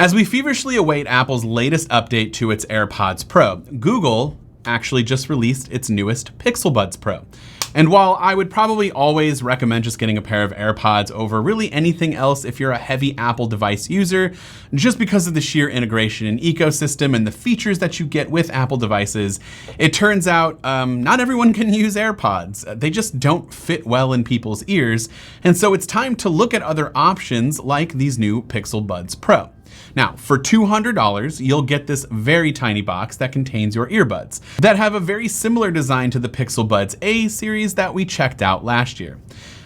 As we feverishly await Apple's latest update to its AirPods Pro, Google actually just released its newest Pixel Buds Pro. And while I would probably always recommend just getting a pair of AirPods over really anything else if you're a heavy Apple device user, just because of the sheer integration and ecosystem and the features that you get with Apple devices, it turns out not everyone can use AirPods. They just don't fit well in people's ears. And so it's time to look at other options like these new Pixel Buds Pro. Now, for $200, you'll get this very tiny box that contains your earbuds that have a very similar design to the Pixel Buds A series that we checked out last year.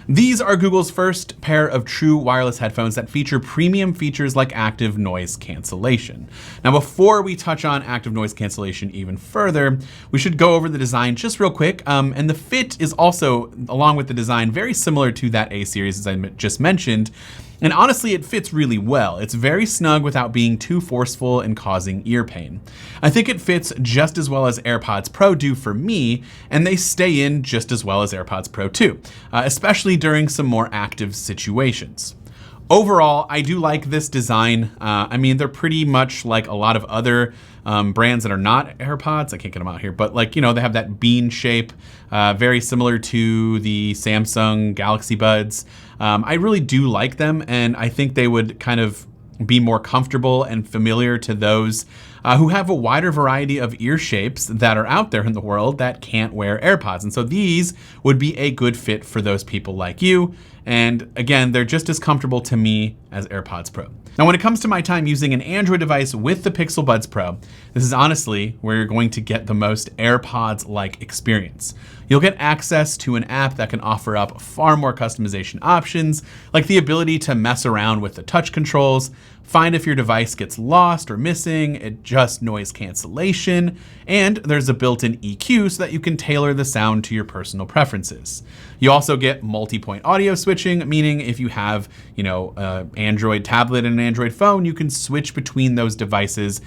These are Google's first pair of true wireless headphones that feature premium features like active noise cancellation. Now, before we touch on active noise cancellation even further, we should go over the design just real quick. And the fit is also, along with the design, very similar to that A series as I just mentioned. And honestly, it fits really well. It's very snug without being too forceful and causing ear pain. I think it fits just as well as AirPods Pro do for me, and they stay in just as well as AirPods Pro 2, especially during some more active situations. Overall, I do like this design. I mean, they're pretty much like a lot of other brands that are not AirPods. I can't get them out here, but like, they have that bean shape, very similar to the Samsung Galaxy Buds. I really do like them, and I think they would kind of be more comfortable and familiar to those who have a wider variety of ear shapes that are out there in the world that can't wear AirPods. And so these would be a good fit for those people like you. And again, they're just as comfortable to me as AirPods Pro. Now, when it comes to my time using an Android device with the Pixel Buds Pro, this is honestly where you're going to get the most AirPods-like experience. You'll get access to an app that can offer up far more customization options, like the ability to mess around with the touch controls, find if your device gets lost or missing, adjust noise cancellation, and there's a built-in EQ so that you can tailor the sound to your personal preferences. You also get multi-point audio switching, meaning if you have, an Android tablet and an Android phone, you can switch between those devices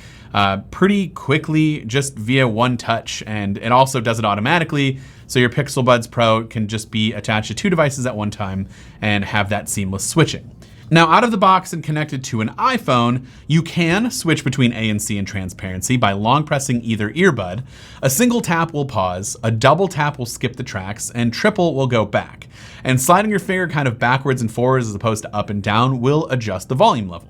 pretty quickly just via one touch, and it also does it automatically. So your Pixel Buds Pro can just be attached to two devices at one time and have that seamless switching. Now, out of the box and connected to an iPhone, you can switch between ANC and transparency by long pressing either earbud. A single tap will pause, a double tap will skip the tracks, and triple will go back. And sliding your finger kind of backwards and forwards as opposed to up and down will adjust the volume level.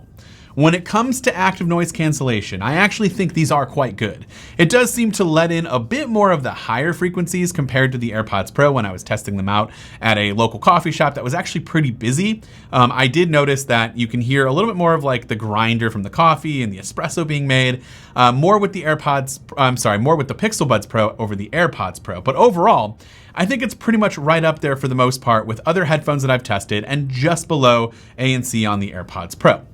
When it comes to active noise cancellation, I actually think these are quite good. It does seem to let in a bit more of the higher frequencies compared to the AirPods Pro when I was testing them out at a local coffee shop that was actually pretty busy. I did notice that you can hear a little bit more of like the grinder from the coffee and the espresso being made, more with the Pixel Buds Pro over the AirPods Pro. But overall, I think it's pretty much right up there for the most part with other headphones that I've tested and just below ANC on the AirPods Pro.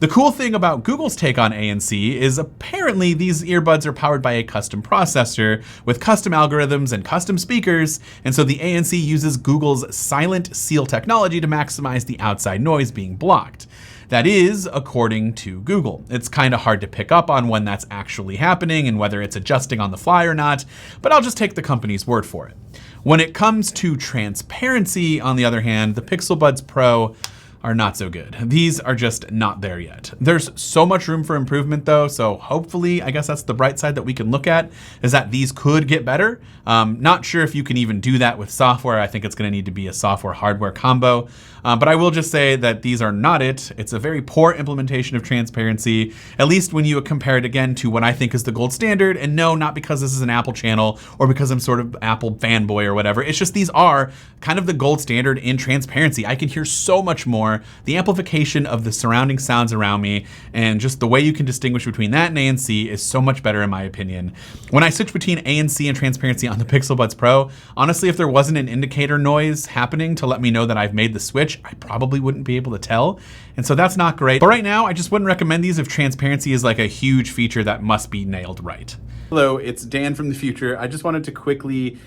The cool thing about Google's take on ANC is apparently these earbuds are powered by a custom processor with custom algorithms and custom speakers, and so the ANC uses Google's silent seal technology to maximize the outside noise being blocked. That is, according to Google. It's kind of hard to pick up on when that's actually happening and whether it's adjusting on the fly or not, but I'll just take the company's word for it. When it comes to transparency, on the other hand, the Pixel Buds Pro are not so good. These are just not there yet. There's so much room for improvement though, so hopefully, I guess that's the bright side that we can look at, is that these could get better. Not sure if you can even do that with software. I think it's gonna need to be a software-hardware combo. But I will just say that these are not it. It's a very poor implementation of transparency, at least when you compare it again to what I think is the gold standard. And no, not because this is an Apple channel or because I'm sort of Apple fanboy or whatever. It's just these are kind of the gold standard in transparency. I can hear so much more. The amplification of the surrounding sounds around me and just the way you can distinguish between that and ANC is so much better in my opinion. When I switch between ANC and transparency on the Pixel Buds Pro, honestly, if there wasn't an indicator noise happening to let me know that I've made the switch, I probably wouldn't be able to tell. And so that's not great. But right now, I just wouldn't recommend these if transparency is like a huge feature that must be nailed right. Hello, it's Dan from the future. I just wanted to quickly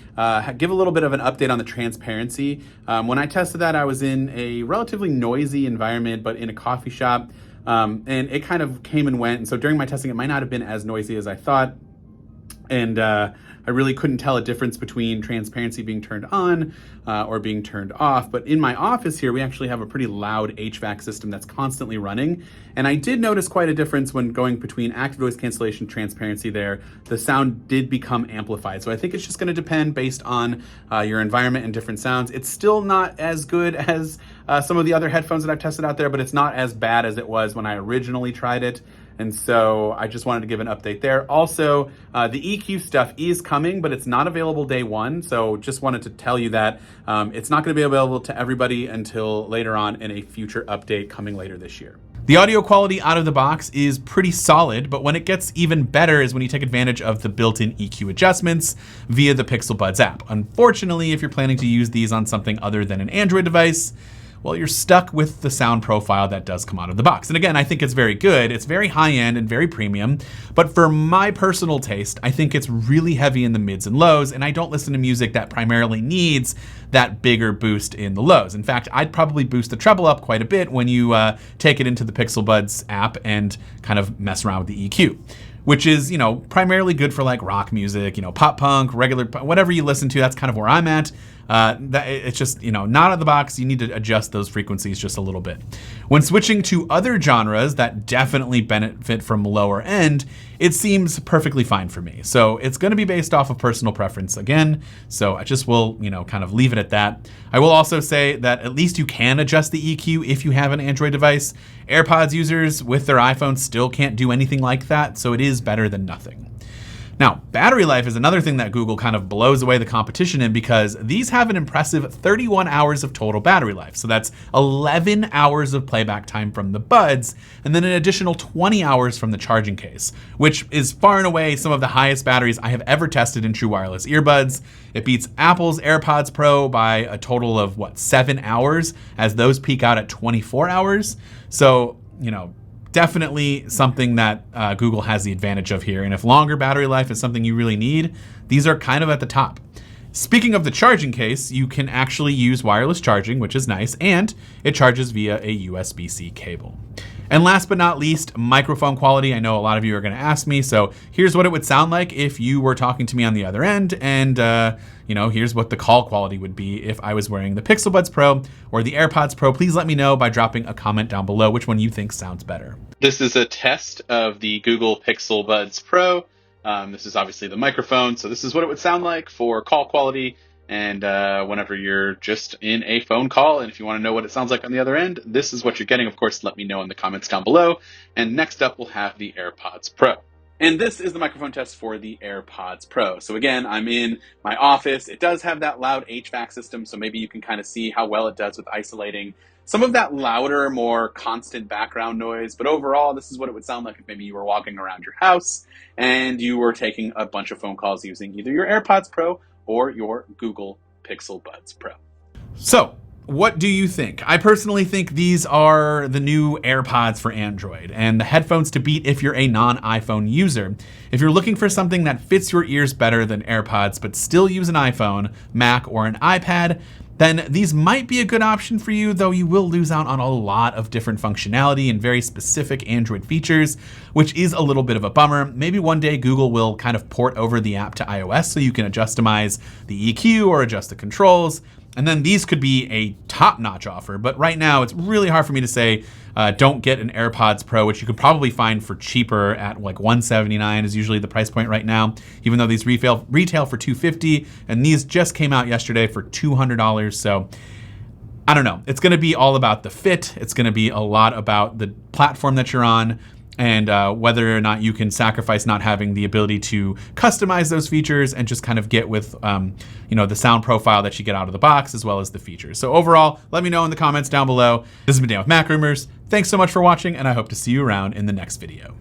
give a little bit of an update on the transparency. When I tested that, I was in a relatively noisy environment, but in a coffee shop, and it kind of came and went. And so during my testing, it might not have been as noisy as I thought. And I I really couldn't tell a difference between transparency being turned on or being turned off. But in my office here, we actually have a pretty loud HVAC system that's constantly running. And I did notice quite a difference when going between active noise cancellation, transparency there. The sound did become amplified. So I think it's just going to depend based on your environment and different sounds. It's still not as good as some of the other headphones that I've tested out there, but it's not as bad as it was when I originally tried it. And so I just wanted to give an update there. Also, the EQ stuff is coming, but it's not available day one. So just wanted to tell you that it's not going to be available to everybody until later on in a future update coming later this year. The audio quality out of the box is pretty solid, but when it gets even better is when you take advantage of the built-in EQ adjustments via the Pixel Buds app. Unfortunately, if you're planning to use these on something other than an Android device, well, you're stuck with the sound profile that does come out of the box. And again, I think it's very good. It's very high-end and very premium, but for my personal taste, I think it's really heavy in the mids and lows, and I don't listen to music that primarily needs that bigger boost in the lows. In fact, I'd probably boost the treble up quite a bit when you take it into the Pixel Buds app and kind of mess around with the EQ, which is, primarily good for like rock music, pop punk, regular, whatever you listen to. That's kind of where I'm at. It's just, not out of the box. You need to adjust those frequencies just a little bit. When switching to other genres that definitely benefit from lower end, it seems perfectly fine for me. So it's going to be based off of personal preference again. So I just will, kind of leave it at that. I will also say that at least you can adjust the EQ if you have an Android device. AirPods users with their iPhone still can't do anything like that. So it is better than nothing. Now, battery life is another thing that Google kind of blows away the competition in, because these have an impressive 31 hours of total battery life. So that's 11 hours of playback time from the buds, and then an additional 20 hours from the charging case, which is far and away some of the highest batteries I have ever tested in true wireless earbuds. It beats Apple's AirPods Pro by a total of 7 hours, as those peak out at 24 hours. So, definitely something that Google has the advantage of here. And if longer battery life is something you really need, these are kind of at the top. Speaking of the charging case, you can actually use wireless charging, which is nice, and it charges via a USB-C cable. And last but not least, microphone quality. I know a lot of you are going to ask me, so here's what it would sound like if you were talking to me on the other end, and here's what the call quality would be if I was wearing the Pixel Buds Pro or the AirPods Pro. Please let me know by dropping a comment down below which one you think sounds better. This is a test of the Google Pixel Buds Pro. This is obviously the microphone, so this is what it would sound like for call quality. And whenever you're just in a phone call, and if you want to know what it sounds like on the other end, this is what you're getting. Of course, let me know in the comments down below. And next up, we'll have the AirPods Pro. And this is the microphone test for the AirPods Pro. So again, I'm in my office. It does have that loud HVAC system, so maybe you can kind of see how well it does with isolating some of that louder, more constant background noise. But overall, this is what it would sound like if maybe you were walking around your house and you were taking a bunch of phone calls using either your AirPods Pro or your Google Pixel Buds Pro. So, what do you think? I personally think these are the new AirPods for Android and the headphones to beat if you're a non-iPhone user. If you're looking for something that fits your ears better than AirPods but still use an iPhone, Mac, or an iPad, then these might be a good option for you, though you will lose out on a lot of different functionality and very specific Android features, which is a little bit of a bummer. Maybe one day Google will kind of port over the app to iOS so you can customize the EQ or adjust the controls. And then these could be a top-notch offer. But right now, it's really hard for me to say don't get an AirPods Pro, which you could probably find for cheaper at like $179 is usually the price point right now, even though these retail for $250, and these just came out yesterday for $200. So I don't know. It's going to be all about the fit. It's going to be a lot about the platform that you're on, and whether or not you can sacrifice not having the ability to customize those features and just kind of get with the sound profile that you get out of the box, as well as the features. So overall, let me know in the comments down below. This has been Dan with MacRumors. Thanks so much for watching, and I hope to see you around in the next video.